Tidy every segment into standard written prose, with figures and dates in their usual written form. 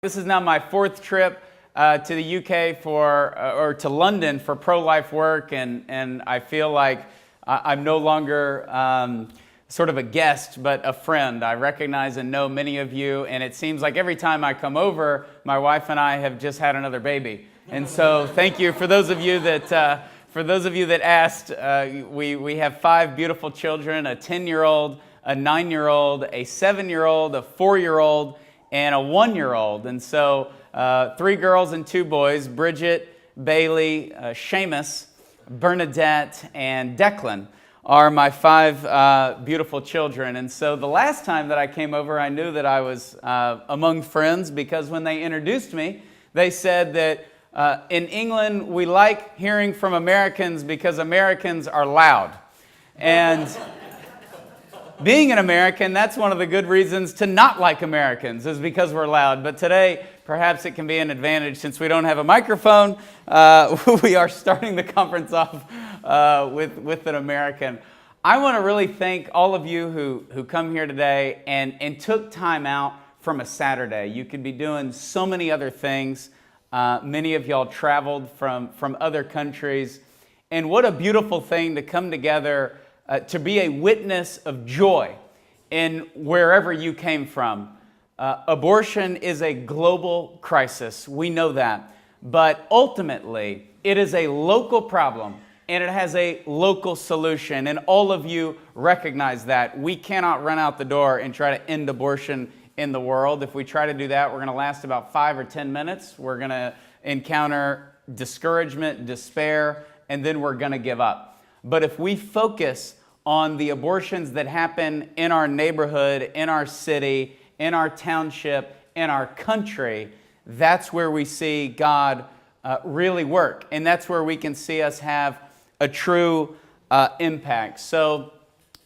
This is now my fourth trip to the UK or to London for pro-life work, and I feel like I'm no longer sort of a guest, but a friend. I recognize and know many of you, and it seems like every time I come over, my wife and I have just had another baby. And so, thank you for those of you that asked. We have 5 beautiful children: a 10-year-old, a 9-year-old, a 7-year-old, a 4-year-old, and a 1-year-old. And so 3 girls and 2 boys: Bridget, Bailey, Seamus, Bernadette, and Declan are my 5 beautiful children. And so the last time that I came over, I knew that I was among friends, because when they introduced me, they said that in England we like hearing from Americans because Americans are loud. And being an American, that's one of the good reasons to not like Americans, is because we're loud. But today, perhaps it can be an advantage since we don't have a microphone. We are starting the conference off with an American. I want to really thank all of you who come here today and took time out from a Saturday. You could be doing so many other things. Many of y'all traveled from other countries. And what a beautiful thing to come together to be a witness of joy in wherever you came from. Abortion is a global crisis. We know that. But ultimately, it is a local problem, and it has a local solution. And all of you recognize that. We cannot run out the door and try to end abortion in the world. If we try to do that, we're going to last about 5 or 10 minutes. We're going to encounter discouragement, despair, and then we're going to give up. But if we focus on the abortions that happen in our neighborhood, in our city, in our township, in our country, that's where we see God really work. And that's where we can see us have a true impact. So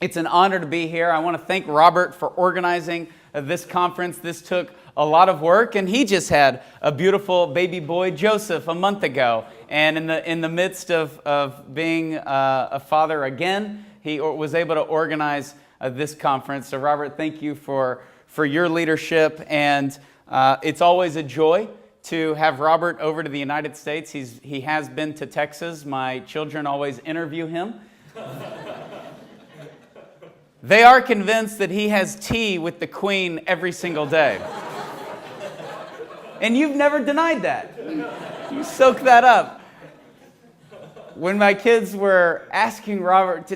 it's an honor to be here. I want to thank Robert for organizing this conference. This took a lot of work, and he just had a beautiful baby boy, Joseph, a month ago. And in the midst of being a father again, he was able to organize this conference. So Robert, thank you for your leadership. And it's always a joy to have Robert over to the United States. He has been to Texas. My children always interview him. They are convinced that he has tea with the Queen every single day. And you've never denied that. You soak that up. When my kids were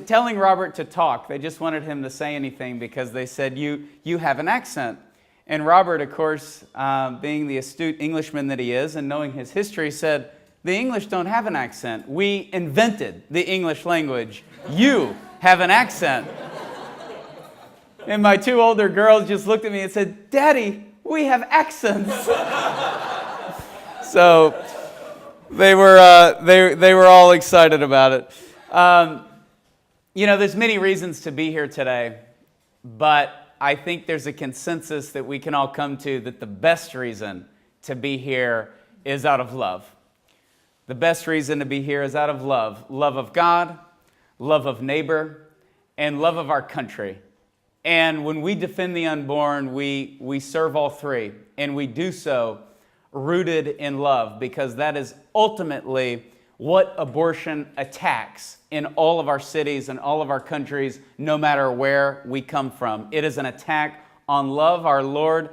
telling Robert to talk, they just wanted him to say anything because they said, you have an accent. And Robert, of course, being the astute Englishman that he is and knowing his history, said, the English don't have an accent. We invented the English language. You have an accent. And my 2 older girls just looked at me and said, Daddy, we have accents. So they were all excited about it. There's many reasons to be here today, but I think there's a consensus that we can all come to that the best reason to be here is out of love. The best reason to be here is out of love. Love of God, love of neighbor, and love of our country. And when we defend the unborn, we serve all 3, and we do so rooted in love, because that is ultimately what abortion attacks in all of our cities and all of our countries, no matter where we come from. It is an attack on love. Our Lord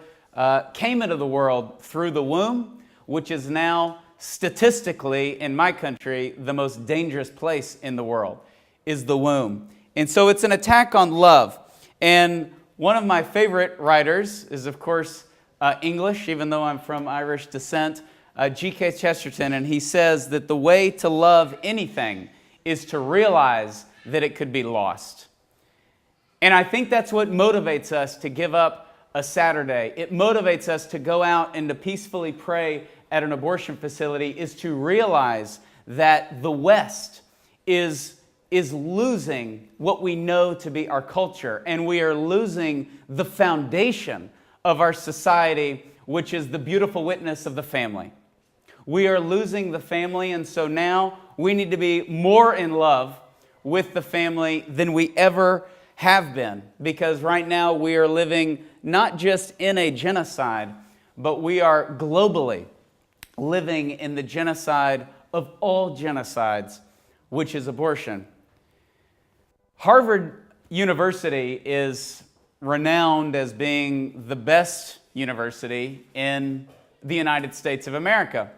came into the world through the womb, which is now statistically in my country the most dangerous place in the world, is the womb. And so it's an attack on love. And one of my favorite writers is, of course, English, even though I'm from Irish descent, G.K. Chesterton, and he says that the way to love anything is to realize that it could be lost. And I think that's what motivates us to give up a Saturday. It motivates us to go out and to peacefully pray at an abortion facility, is to realize that the West is losing what we know to be our culture, and we are losing the foundation of our society, which is the beautiful witness of the family. We are losing the family, and so now we need to be more in love with the family than we ever have been, because right now we are living not just in a genocide, but we are globally living in the genocide of all genocides, which is abortion. Harvard University is renowned as being the best university in the United States of America.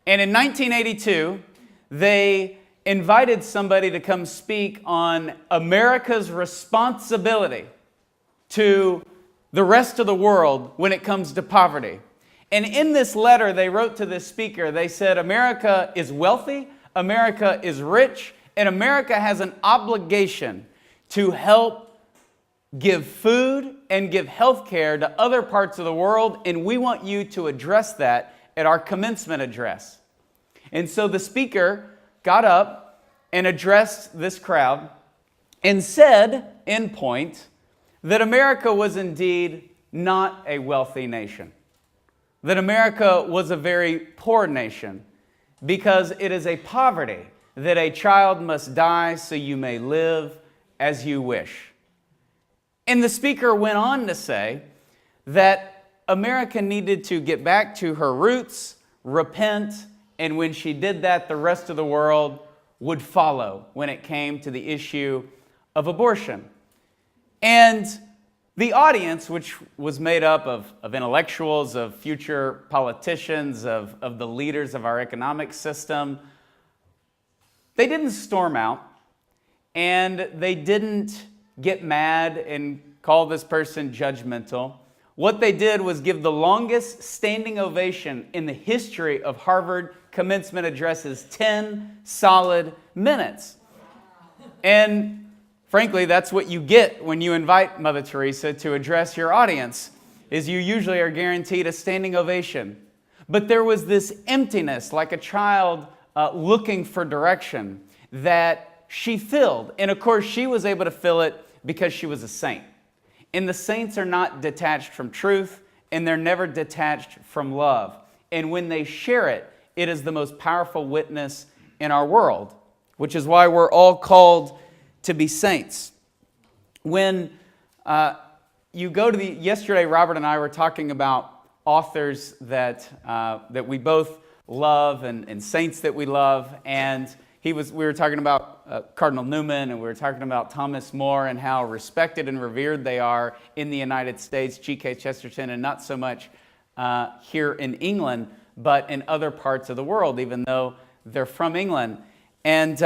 And in 1982, they invited somebody to come speak on America's responsibility to the rest of the world when it comes to poverty. And in this letter they wrote to this speaker, they said, America is wealthy, America is rich, and America has an obligation to help give food and give health care to other parts of the world, and we want you to address that at our commencement address. And so the speaker got up and addressed this crowd and said, in point, that America was indeed not a wealthy nation, that America was a very poor nation, because it is a poverty that a child must die so you may live as you wish. And the speaker went on to say that America needed to get back to her roots, repent, and when she did that, the rest of the world would follow when it came to the issue of abortion. And the audience, which was made up of intellectuals, of future politicians, of the leaders of our economic system, they didn't storm out, and they didn't get mad and call this person judgmental. What they did was give the longest standing ovation in the history of Harvard commencement addresses, 10 solid minutes. And frankly, that's what you get when you invite Mother Teresa to address your audience, is you usually are guaranteed a standing ovation. But there was this emptiness, like a child looking for direction, that she filled. And of course, she was able to fill it because she was a saint. And the saints are not detached from truth, and they're never detached from love. And when they share it, it is the most powerful witness in our world, which is why we're all called to be saints. When you go to yesterday, Robert and I were talking about authors that we both love and saints that we love, and we were talking about Cardinal Newman, and we were talking about Thomas More and how respected and revered they are in the United States, G.K. Chesterton, and not so much here in England, but in other parts of the world, even though they're from England. And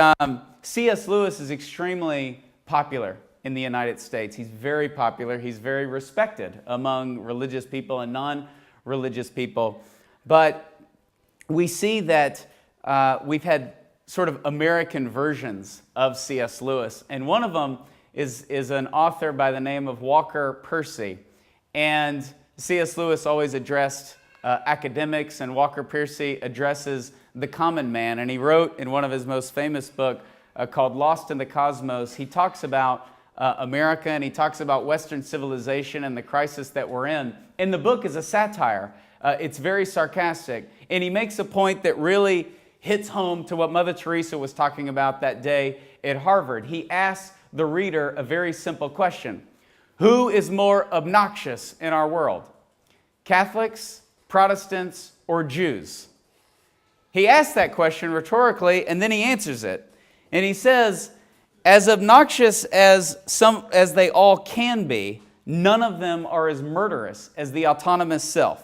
C.S. Lewis is extremely popular in the United States. He's very popular. He's very respected among religious people and non-religious people. But we see that we've had sort of American versions of C.S. Lewis. And one of them is an author by the name of Walker Percy. And C.S. Lewis always addressed academics, and Walker Percy addresses the common man. And he wrote in one of his most famous books called Lost in the Cosmos, he talks about America, and he talks about Western civilization and the crisis that we're in. And the book is a satire. It's very sarcastic. And he makes a point that really hits home to what Mother Teresa was talking about that day at Harvard. He asks the reader a very simple question. Who is more obnoxious in our world? Catholics, Protestants, or Jews? He asks that question rhetorically, and then he answers it. And he says, as obnoxious as they all can be, none of them are as murderous as the autonomous self.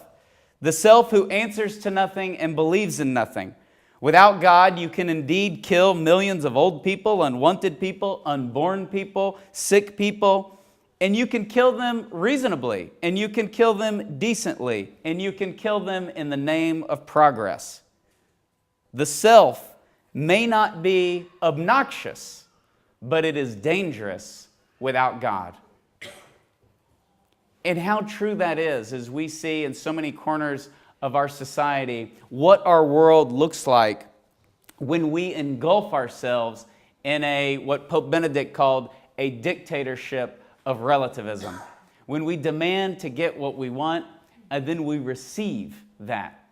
The self who answers to nothing and believes in nothing. Without God, you can indeed kill millions of old people, unwanted people, unborn people, sick people, and you can kill them reasonably, and you can kill them decently, and you can kill them in the name of progress. The self may not be obnoxious, but it is dangerous without God. And how true that is, as we see in so many corners of our society, what our world looks like when we engulf ourselves in what Pope Benedict called a dictatorship of relativism. When we demand to get what we want, and then we receive that.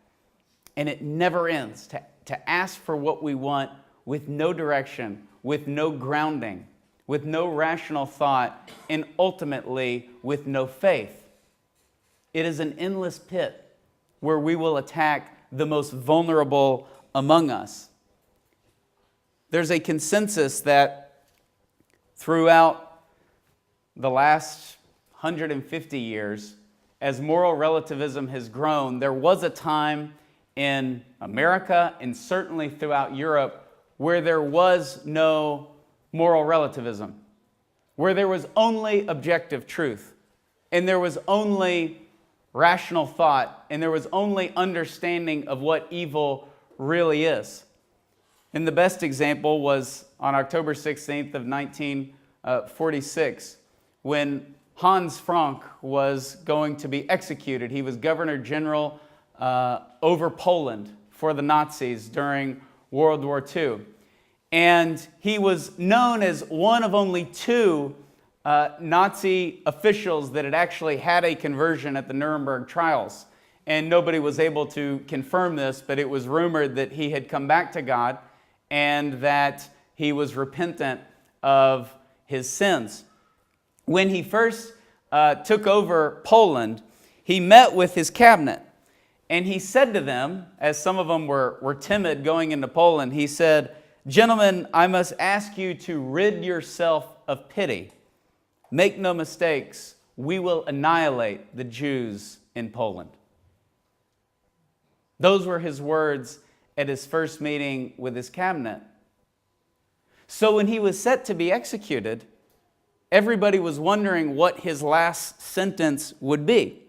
And it never ends, to ask for what we want with no direction, with no grounding, with no rational thought, and ultimately with no faith. It is an endless pit. where we will attack the most vulnerable among us. There's a consensus that throughout the last 150 years, as moral relativism has grown, there was a time in America and certainly throughout Europe where there was no moral relativism, where there was only objective truth, and there was only rational thought, and there was only understanding of what evil really is. And the best example was on October 16th of 1946, when Hans Frank was going to be executed. He was Governor General over Poland for the Nazis during World War II. And he was known as one of only two Nazi officials that had actually had a conversion at the Nuremberg trials. And nobody was able to confirm this, but it was rumored that he had come back to God and that he was repentant of his sins. When he first took over Poland, he met with his cabinet, and he said to them, as some of them were timid going into Poland, he said, "Gentlemen, I must ask you to rid yourself of pity. Make no mistakes, we will annihilate the Jews in Poland." Those were his words at his first meeting with his cabinet. So when he was set to be executed, everybody was wondering what his last sentence would be.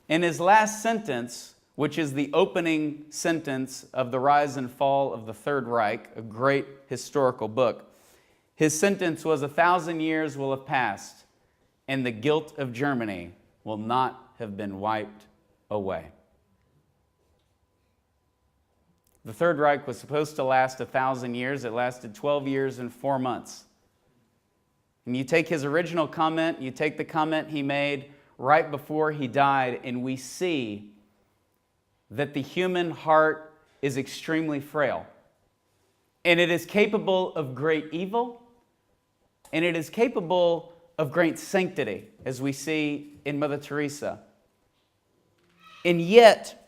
And his last sentence, which is the opening sentence of The Rise and Fall of the Third Reich, a great historical book, his sentence was, 1,000 years will have passed, and the guilt of Germany will not have been wiped away. The Third Reich was supposed to last 1,000 years. It lasted 12 years and 4 months. And you take his original comment, you take the comment he made right before he died, and we see that the human heart is extremely frail. And it is capable of great evil, and it is capable of great sanctity, as we see in Mother Teresa. And yet,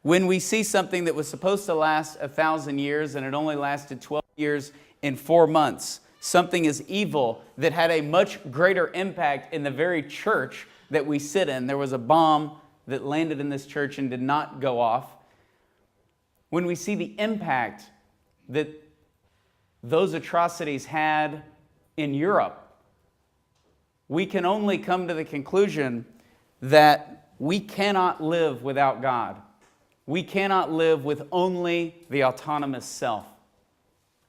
when we see something that was supposed to last 1,000 years and it only lasted 12 years and 4 months, something is evil that had a much greater impact in the very church that we sit in. There was a bomb that landed in this church and did not go off. When we see the impact that those atrocities had in Europe, we can only come to the conclusion that we cannot live without God. We cannot live with only the autonomous self,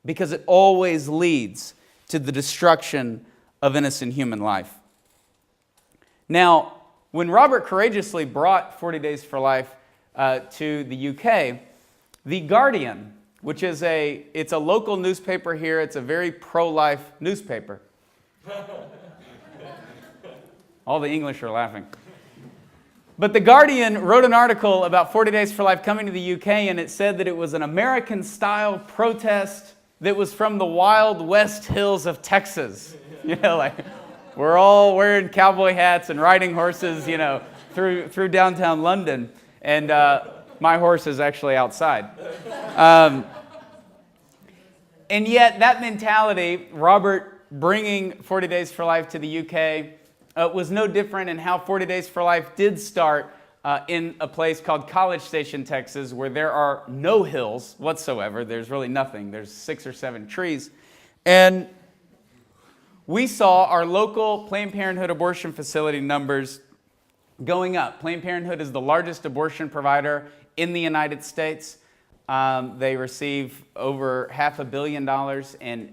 because it always leads to the destruction of innocent human life. Now, when Robert courageously brought 40 Days for Life to the UK, The Guardian, which is it's a local newspaper here, it's a very pro-life newspaper. All the English are laughing. But The Guardian wrote an article about 40 Days for Life coming to the UK, and it said that it was an American-style protest that was from the Wild West hills of Texas. You know, like, we're all wearing cowboy hats and riding horses, you know, through downtown London. And my horse is actually outside. And yet, that mentality, Robert bringing 40 Days for Life to the UK, was no different in how 40 Days for Life did start in a place called College Station, Texas, where there are no hills whatsoever. There's really nothing. There's 6 or 7 trees. And we saw our local Planned Parenthood abortion facility numbers going up. Planned Parenthood is the largest abortion provider in the United States. They receive over $500 million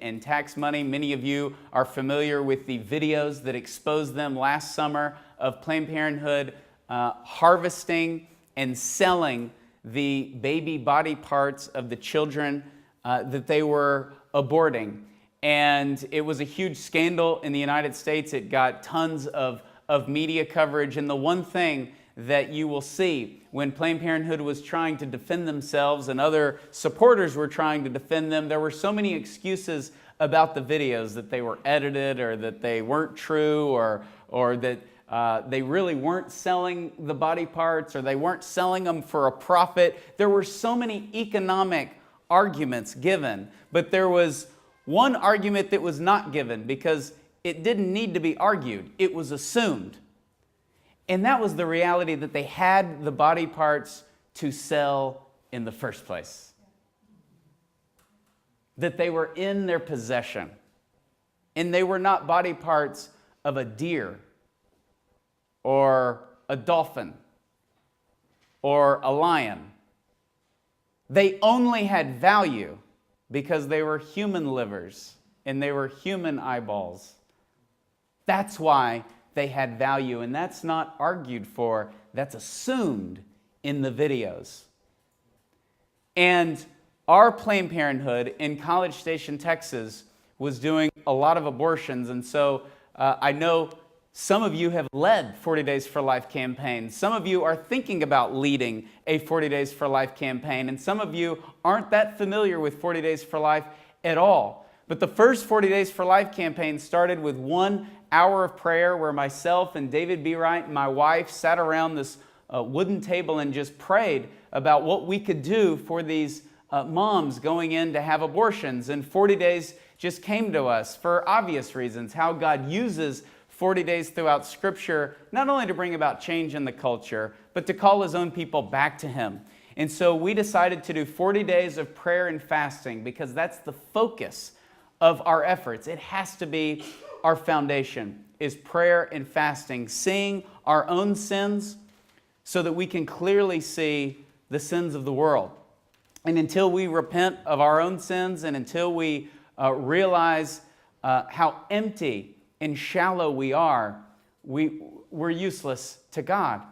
in tax money. Many of you are familiar with the videos that exposed them last summer of Planned Parenthood harvesting and selling the baby body parts of the children that they were aborting. And it was a huge scandal in the United States. It got tons of media coverage. And the one thing that you will see when Planned Parenthood was trying to defend themselves and other supporters were trying to defend them, there were so many excuses about the videos, that they were edited or that they weren't true or that They really weren't selling the body parts, or they weren't selling them for a profit. There were so many economic arguments given, but there was one argument that was not given because it didn't need to be argued. It was assumed. And that was the reality that they had the body parts to sell in the first place. That they were in their possession. And they were not body parts of a deer or a dolphin or a lion. They only had value because they were human livers and they were human eyeballs. That's why they had value, and that's not argued for, that's assumed in the videos. And our Planned Parenthood in College Station, Texas, was doing a lot of abortions, and so I know some of you have led 40 Days for Life campaigns. Some of you are thinking about leading a 40 Days for Life campaign, and some of you aren't that familiar with 40 Days for Life at all. But the first 40 Days for Life campaign started with 1 hour of prayer where myself and David B. Wright and my wife sat around this wooden table and just prayed about what we could do for these moms going in to have abortions. And 40 Days just came to us for obvious reasons, how God uses 40 days throughout Scripture, not only to bring about change in the culture, but to call His own people back to Him. And so we decided to do 40 days of prayer and fasting because that's the focus of our efforts. It has to be our foundation, is prayer and fasting, seeing our own sins so that we can clearly see the sins of the world. And until we repent of our own sins and until we realize how empty and shallow we are, we're useless to God.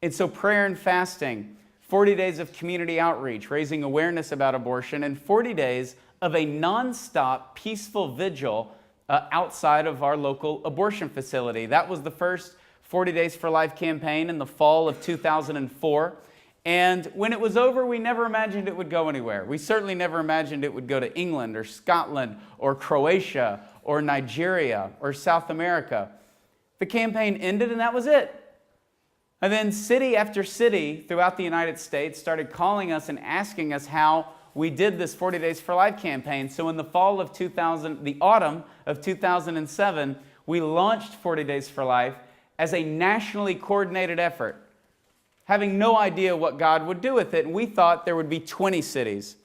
And so prayer and fasting, 40 days of community outreach, raising awareness about abortion, and 40 days of a nonstop peaceful vigil outside of our local abortion facility. That was the first 40 Days for Life campaign in the fall of 2004. And when it was over, we never imagined it would go anywhere. We certainly never imagined it would go to England or Scotland or Croatia or Nigeria or South America. The campaign ended and that was it. And then city after city throughout the United States started calling us and asking us how we did this 40 Days for Life campaign. So in the autumn of 2007, we launched 40 Days for Life as a nationally coordinated effort, having no idea what God would do with it. And we thought there would be 20 cities.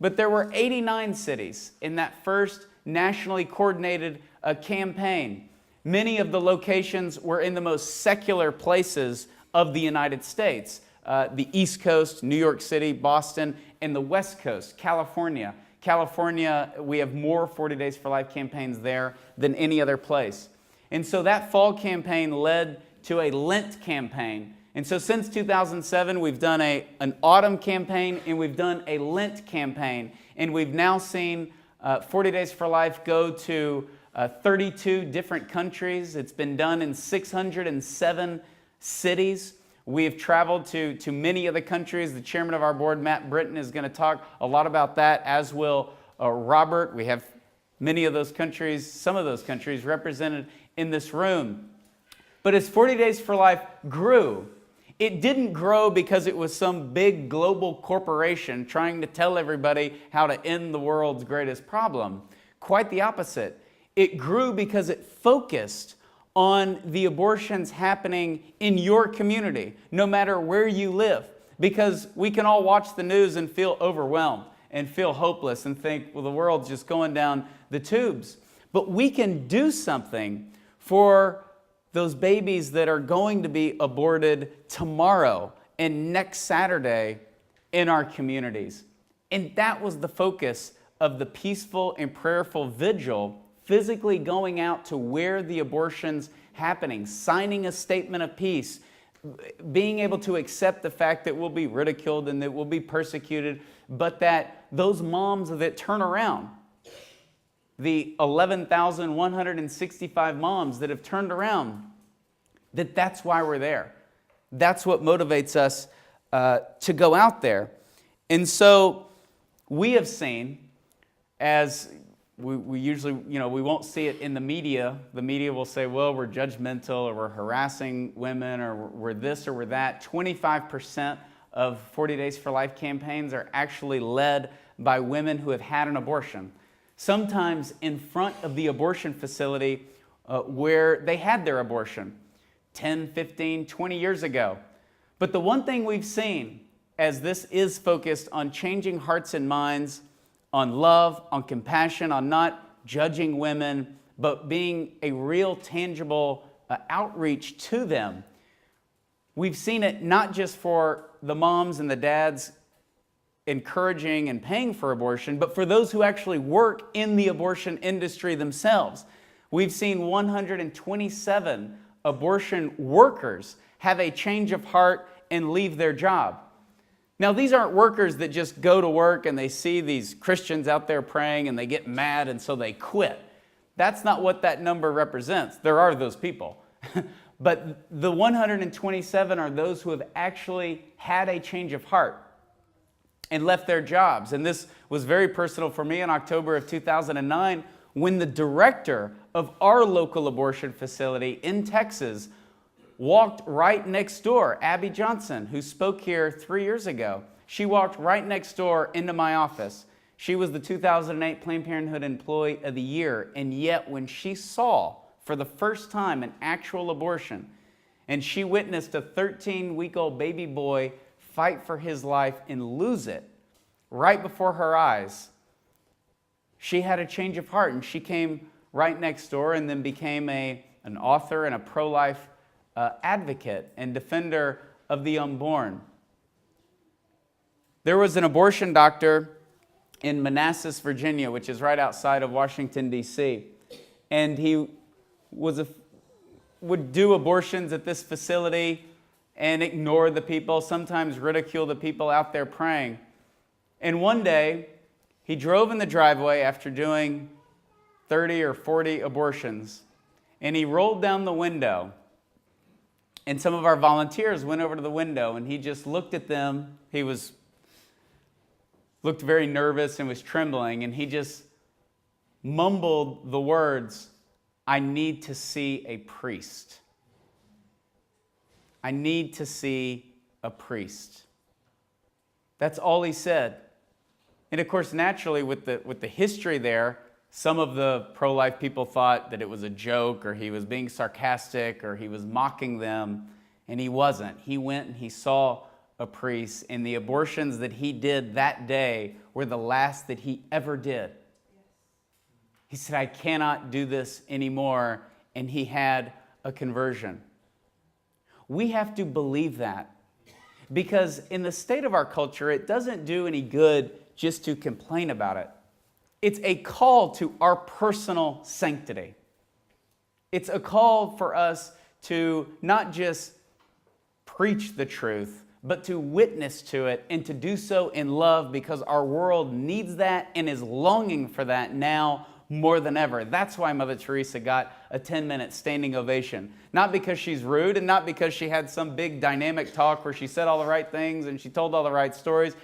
But there were 89 cities in that first nationally coordinated campaign. Many of the locations were in the most secular places of the United States. The East Coast, New York City, Boston, and the West Coast, California. California, we have more 40 Days for Life campaigns there than any other place. And so that fall campaign led to a Lent campaign. And so since 2007, we've done an autumn campaign and we've done a Lent campaign. And we've now seen 40 Days for Life go to 32 different countries. It's been done in 607 cities. We have traveled to many of the countries. The chairman of our board, Matt Britton, is going to talk a lot about that, as will Robert. We have many of those countries, some of those countries represented in this room. But as 40 Days for Life grew, it didn't grow because it was some big global corporation trying to tell everybody how to end the world's greatest problem. Quite the opposite. It grew because it focused on the abortions happening in your community, no matter where you live. Because we can all watch the news and feel overwhelmed and feel hopeless and think, well, the world's just going down the tubes. But we can do something for those babies that are going to be aborted tomorrow and next Saturday in our communities. And that was the focus of the peaceful and prayerful vigil, physically going out to where the abortion's happening, signing a statement of peace, being able to accept the fact that we'll be ridiculed and that we'll be persecuted, but that those moms that turn around, the 11,165 moms that have turned around, that's why we're there. That's what motivates us to go out there. And so we have seen, as we usually, we won't see it in the media. The media will say, well, we're judgmental, or we're harassing women, or we're this or we're that. 25% of 40 Days for Life campaigns are actually led by women who have had an abortion, sometimes in front of the abortion facility where they had their abortion 10, 15, 20 years ago. But the one thing we've seen, as this is focused on changing hearts and minds, on love, on compassion, on not judging women, but being a real tangible outreach to them. We've seen it not just for the moms and the dads encouraging and paying for abortion, but for those who actually work in the abortion industry themselves. We've seen 127 abortion workers have a change of heart and leave their job. Now, these aren't workers that just go to work and they see these Christians out there praying and they get mad and so they quit. That's not what that number represents. There are those people. But the 127 are those who have actually had a change of heart and left their jobs. And this was very personal for me in October of 2009 when the director of our local abortion facility in Texas walked right next door. Abby Johnson, who spoke here 3 years ago, she walked right next door into my office. She was the 2008 Planned Parenthood Employee of the Year, and yet when she saw for the first time an actual abortion, and she witnessed a 13-week-old baby boy fight for his life and lose it right before her eyes, she had a change of heart, and she came right next door and then became an author and a pro-life advocate and defender of the unborn. There was an abortion doctor in Manassas, Virginia, which is right outside of Washington, D.C., and he would do abortions at this facility and ignore the people, sometimes ridicule the people out there praying. And one day, he drove in the driveway after doing 30 or 40 abortions, and he rolled down the window. And some of our volunteers went over to the window, and he just looked at them. He looked very nervous and was trembling, and he just mumbled the words, "I need to see a priest. I need to see a priest." That's all he said. And of course, naturally, with the history there, some of the pro-life people thought that it was a joke, or he was being sarcastic, or he was mocking them, and he wasn't. He went and he saw a priest, and the abortions that he did that day were the last that he ever did. He said, "I cannot do this anymore," and he had a conversion. We have to believe that, because in the state of our culture, it doesn't do any good just to complain about it. It's a call to our personal sanctity. It's a call for us to not just preach the truth, but to witness to it and to do so in love, because our world needs that and is longing for that now more than ever. That's why Mother Teresa got a 10-minute standing ovation. Not because she's rude, and not because she had some big dynamic talk where she said all the right things and she told all the right stories,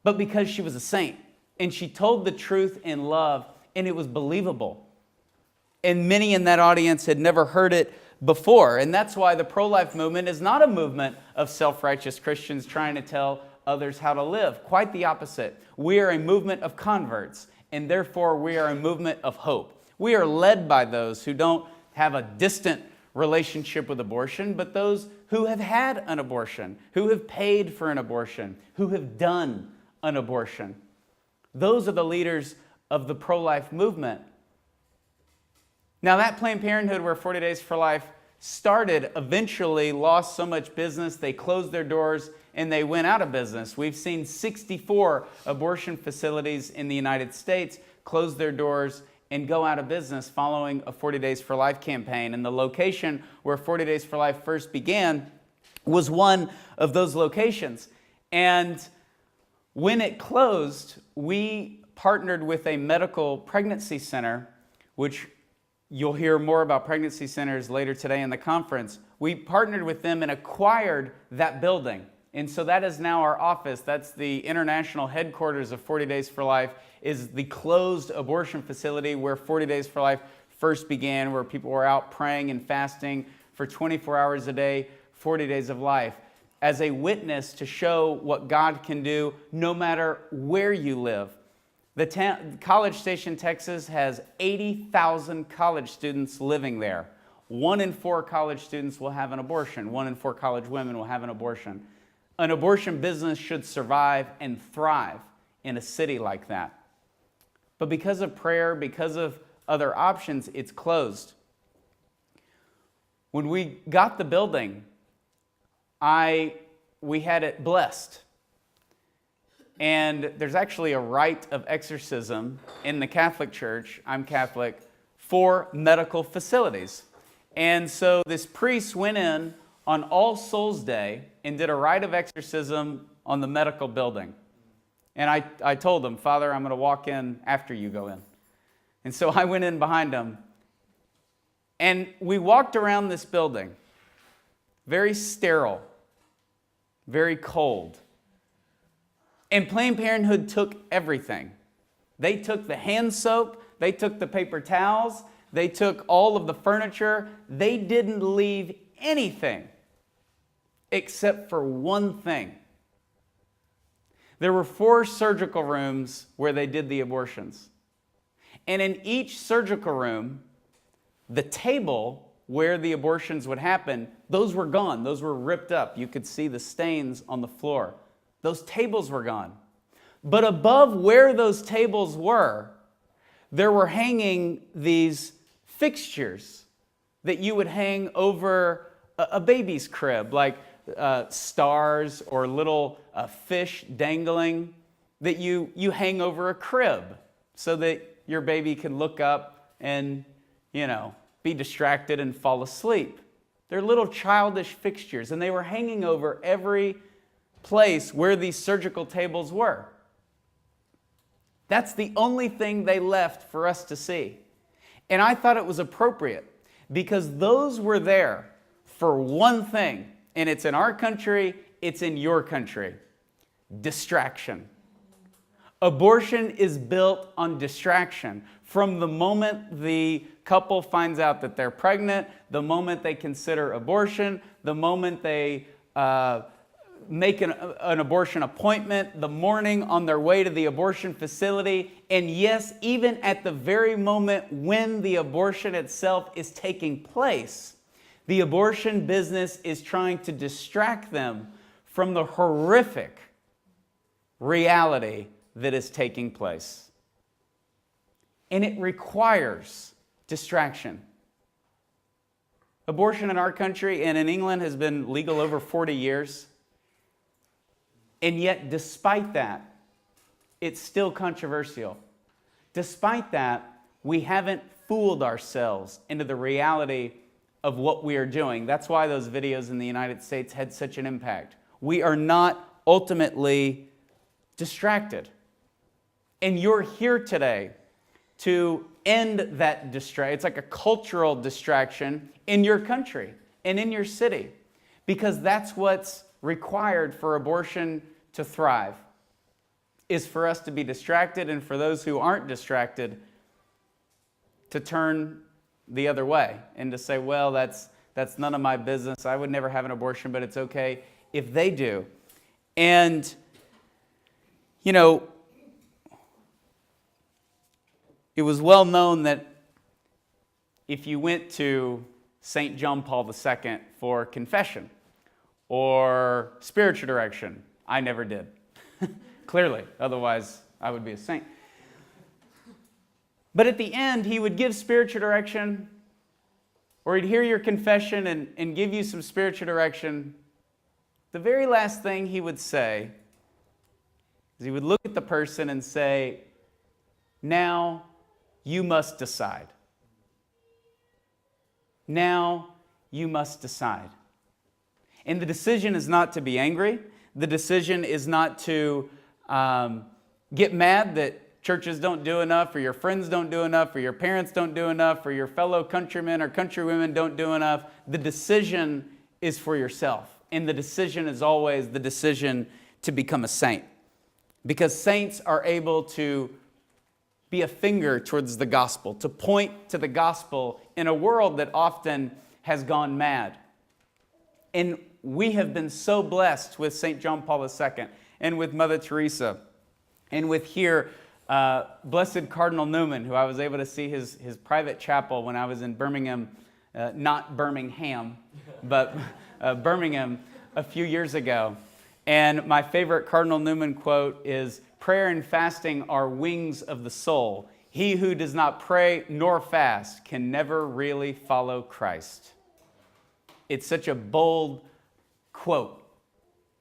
but because she was a saint. And she told the truth in love, and it was believable. And many in that audience had never heard it before. And that's why the pro-life movement is not a movement of self-righteous Christians trying to tell others how to live. Quite the opposite. We are a movement of converts, and therefore we are a movement of hope. We are led by those who don't have a distant relationship with abortion, but those who have had an abortion, who have paid for an abortion, who have done an abortion. Those are the leaders of the pro-life movement. Now, that Planned Parenthood where 40 Days for Life started eventually lost so much business, they closed their doors and they went out of business. We've seen 64 abortion facilities in the United States close their doors and go out of business following a 40 Days for Life campaign. And the location where 40 Days for Life first began was one of those locations. And when it closed, we partnered with a medical pregnancy center, which you'll hear more about pregnancy centers later today in the conference. We partnered with them and acquired that building. And so that is now our office. That's the international headquarters of 40 Days for Life, is the closed abortion facility where 40 Days for Life first began, where people were out praying and fasting for 24 hours a day, 40 days of life, as a witness to show what God can do no matter where you live. College Station, Texas has 80,000 college students living there. 1 in 4 college students will have an abortion. 1 in 4 college women will have an abortion. An abortion business should survive and thrive in a city like that. But because of prayer, because of other options, it's closed. When we got the building, we had it blessed. And there's actually a rite of exorcism in the Catholic Church, I'm Catholic, for medical facilities. And so this priest went in on All Souls Day and did a rite of exorcism on the medical building. And I told him, Father, I'm going to walk in after you go in. And so I went in behind him. And we walked around this building, very sterile, very cold. And Planned Parenthood took everything. They took the hand soap, they took the paper towels, they took all of the furniture. They didn't leave anything except for one thing. There were 4 surgical rooms where they did the abortions. And in each surgical room, the table where the abortions would happen, those were gone. Those were ripped up. You could see the stains on the floor. Those tables were gone. But above where those tables were, there were hanging these fixtures that you would hang over a baby's crib, like stars or little fish dangling that you hang over a crib so that your baby can look up and, be distracted and fall asleep. They're little childish fixtures, and they were hanging over every place where these surgical tables were. That's the only thing they left for us to see. And I thought it was appropriate because those were there for one thing, and it's in our country, it's in your country: distraction. Abortion is built on distraction. From the moment the couple finds out that they're pregnant, the moment they consider abortion, the moment they make an abortion appointment, the morning on their way to the abortion facility, and yes, even at the very moment when the abortion itself is taking place, the abortion business is trying to distract them from the horrific reality that is taking place. And it requires distraction. Abortion in our country and in England has been legal over 40 years. And yet, despite that, it's still controversial. Despite that, we haven't fooled ourselves into the reality of what we are doing. That's why those videos in the United States had such an impact. We are not ultimately distracted. And you're here today to end that distraction. It's like a cultural distraction in your country and in your city, because that's what's required for abortion to thrive, is for us to be distracted, and for those who aren't distracted to turn the other way and to say, well, that's none of my business. I would never have an abortion, but it's okay if they do. And, it was well known that if you went to St. John Paul II for confession or spiritual direction, I never did. Clearly, otherwise I would be a saint. But at the end, he would give spiritual direction, or he'd hear your confession and give you some spiritual direction. The very last thing he would say is he would look at the person and say, now you must decide. Now you must decide. And the decision is not to be angry. The decision is not to get mad that churches don't do enough, or your friends don't do enough, or your parents don't do enough, or your fellow countrymen or countrywomen don't do enough. The decision is for yourself. And the decision is always the decision to become a saint. Because saints are able to be a finger towards the gospel, to point to the gospel in a world that often has gone mad. And we have been so blessed with St. John Paul II and with Mother Teresa and with here, Blessed Cardinal Newman, who I was able to see his private chapel when I was in Birmingham, not Birmingham, but Birmingham a few years ago. And my favorite Cardinal Newman quote is, "Prayer and fasting are wings of the soul. He who does not pray nor fast can never really follow Christ." It's such a bold quote,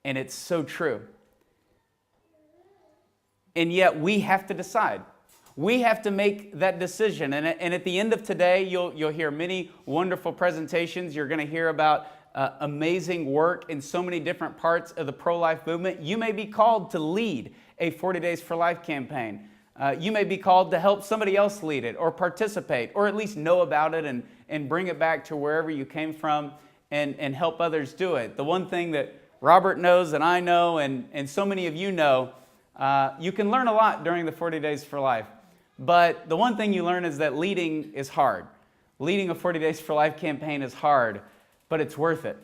and it's so true. And yet we have to decide. We have to make that decision. And at the end of today, you'll hear many wonderful presentations. You're going to hear about amazing work in so many different parts of the pro-life movement. You may be called to lead a 40 Days for Life campaign. You may be called to help somebody else lead it or participate or at least know about it and bring it back to wherever you came from and help others do it. The one thing that Robert knows and I know and so many of you know, you can learn a lot during the 40 Days for Life. But the one thing you learn is that leading is hard. Leading a 40 Days for Life campaign is hard, but it's worth it.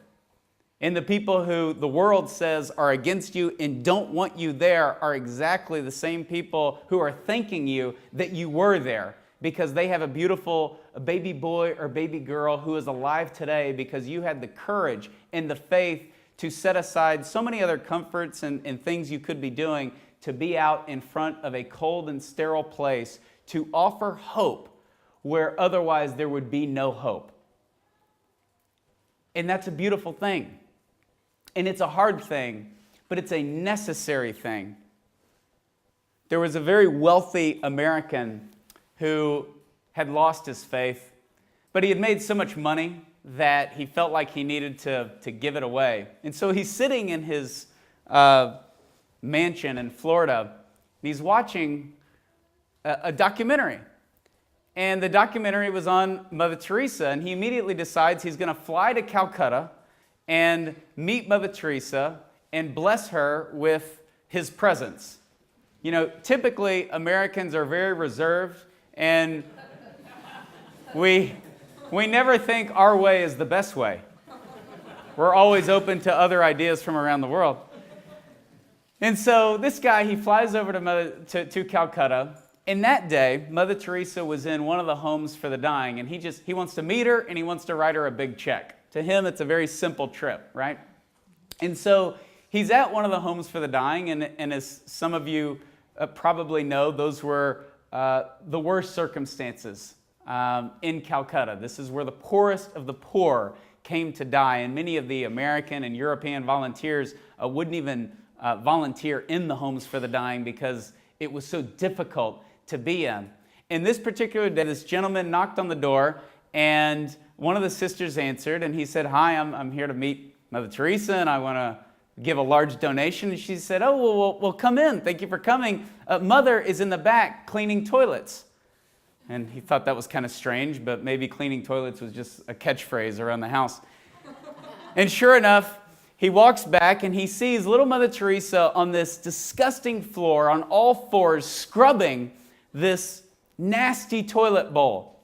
And the people who the world says are against you and don't want you there are exactly the same people who are thanking you that you were there because they have a beautiful baby boy or baby girl who is alive today because you had the courage and the faith to set aside so many other comforts and things you could be doing to be out in front of a cold and sterile place to offer hope where otherwise there would be no hope. And that's a beautiful thing. And it's a hard thing, but it's a necessary thing. There was a very wealthy American who had lost his faith, but he had made so much money that he felt like he needed to give it away. And so he's sitting in his mansion in Florida, and he's watching a documentary. And the documentary was on Mother Teresa, and he immediately decides he's going to fly to Calcutta and meet Mother Teresa and bless her with his presence. You know, typically Americans are very reserved, and we never think our way is the best way. We're always open to other ideas from around the world. And so this guy, he flies over to Calcutta, and that day, Mother Teresa was in one of the homes for the dying, and he wants to meet her, and he wants to write her a big check. To him, it's a very simple trip, right? And so he's at one of the homes for the dying, and as some of you probably know, those were the worst circumstances in Calcutta. This is where the poorest of the poor came to die, and many of the American and European volunteers wouldn't even volunteer in the homes for the dying because it was so difficult to be in. In this particular day, this gentleman knocked on the door, and one of the sisters answered, and he said, "Hi, I'm here to meet Mother Teresa, and I want to give a large donation." And she said, "Oh, well, come in. Thank you for coming. Mother is in the back cleaning toilets." And he thought that was kind of strange, but maybe cleaning toilets was just a catchphrase around the house. And sure enough, he walks back and he sees little Mother Teresa on this disgusting floor on all fours scrubbing this nasty toilet bowl.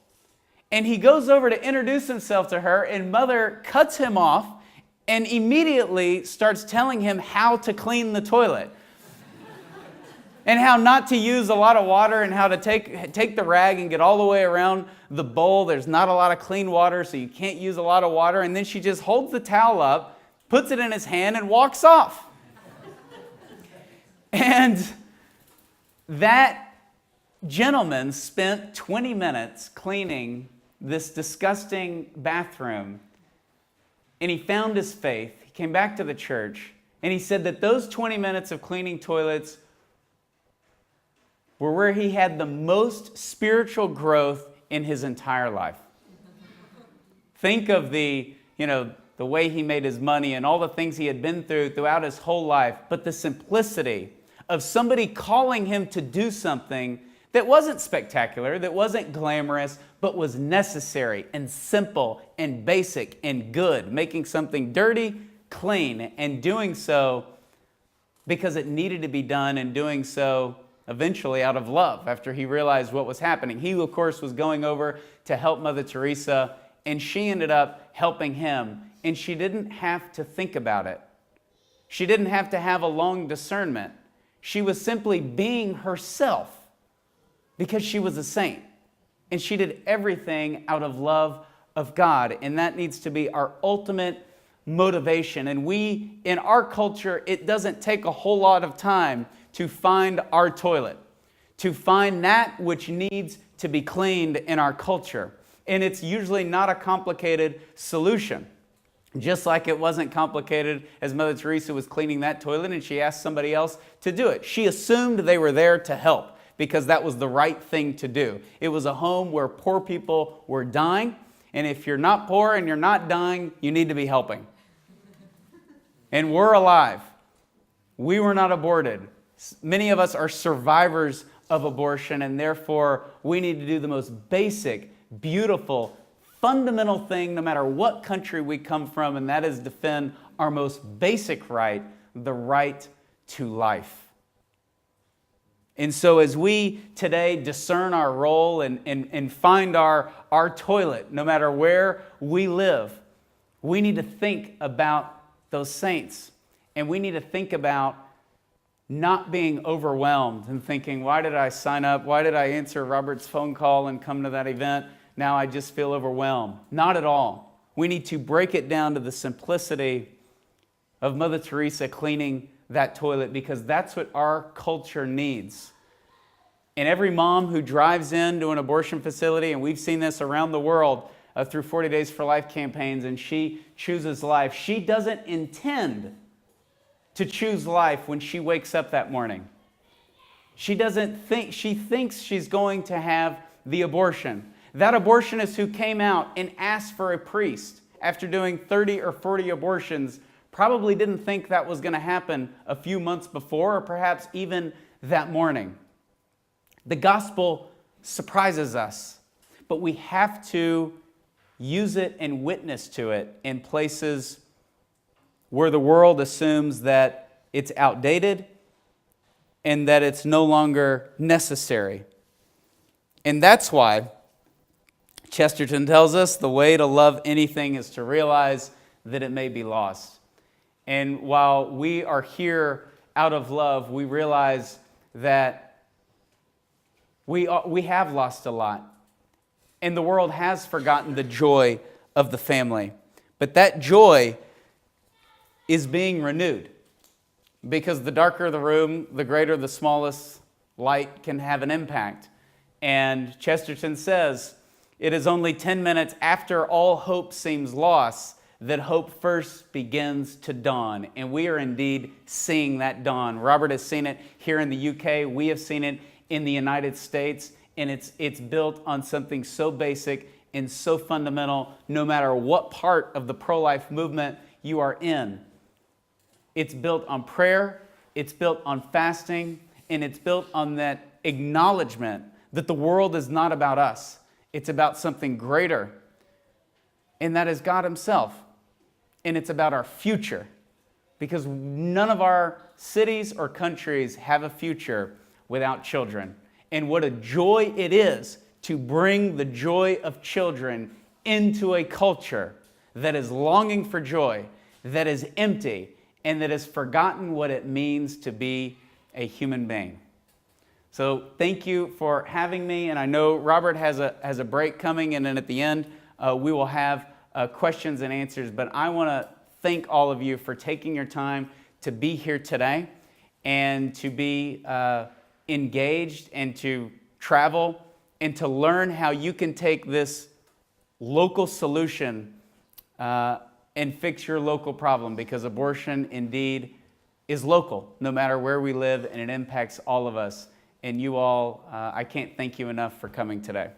And he goes over to introduce himself to her, and Mother cuts him off and immediately starts telling him how to clean the toilet. And how not to use a lot of water and how to take the rag and get all the way around the bowl. There's not a lot of clean water, so you can't use a lot of water. And then she just holds the towel up, puts it in his hand, and walks off. And that gentleman spent 20 minutes cleaning this disgusting bathroom, and he found his faith. He came back to the church, and he said that those 20 minutes of cleaning toilets were where he had the most spiritual growth in his entire life. Think of the way he made his money and all the things he had been through throughout his whole life, but the simplicity of somebody calling him to do something that wasn't spectacular, that wasn't glamorous, but was necessary and simple and basic and good, making something dirty clean, and doing so because it needed to be done, and doing so eventually out of love after he realized what was happening. He, of course, was going over to help Mother Teresa, and she ended up helping him, and she didn't have to think about it. She didn't have to have a long discernment. She was simply being herself because she was a saint, and she did everything out of love of God, and that needs to be our ultimate motivation. And we, in our culture, it doesn't take a whole lot of time to find our toilet, to find that which needs to be cleaned in our culture. And it's usually not a complicated solution. Just like it wasn't complicated as Mother Teresa was cleaning that toilet and she asked somebody else to do it. She assumed they were there to help because that was the right thing to do. It was a home where poor people were dying. And if you're not poor and you're not dying, you need to be helping. And we're alive. We were not aborted. Many of us are survivors of abortion, and therefore we need to do the most basic, beautiful, fundamental thing no matter what country we come from, and that is defend our most basic right, the right to life. And so as we today discern our role and find our toilet, no matter where we live, we need to think about those saints. And we need to think about not being overwhelmed and thinking, why did I sign up? Why did I answer Robert's phone call and come to that event? Now I just feel overwhelmed. Not at all. We need to break it down to the simplicity of Mother Teresa cleaning that toilet, because that's what our culture needs. And every mom who drives into an abortion facility, and we've seen this around the world through 40 Days for Life campaigns, and she chooses life, she doesn't intend to choose life when she wakes up that morning. She thinks she's going to have the abortion. That abortionist who came out and asked for a priest after doing 30 or 40 abortions probably didn't think that was going to happen a few months before, or perhaps even that morning. The gospel surprises us, but we have to use it and witness to it in places where the world assumes that it's outdated and that it's no longer necessary. And that's why Chesterton tells us the way to love anything is to realize that it may be lost. And while we are here out of love, we realize that we have lost a lot. And the world has forgotten the joy of the family. But that joy is being renewed. Because the darker the room, the greater the smallest light can have an impact. And Chesterton says, it is only 10 minutes after all hope seems lost that hope first begins to dawn. And we are indeed seeing that dawn. Robert has seen it here in the UK. We have seen it in the United States. And it's built on something so basic and so fundamental, no matter what part of the pro-life movement you are in. It's built on prayer, it's built on fasting, and it's built on that acknowledgement that the world is not about us. It's about something greater, and that is God Himself. And it's about our future, because none of our cities or countries have a future without children. And what a joy it is to bring the joy of children into a culture that is longing for joy, that is empty, and that has forgotten what it means to be a human being. So thank you for having me, and I know Robert has a break coming, and then at the end we will have questions and answers, but I want to thank all of you for taking your time to be here today and to be engaged and to travel and to learn how you can take this local solution and fix your local problem, because abortion indeed is local, no matter where we live, and it impacts all of us. And you all, I can't thank you enough for coming today.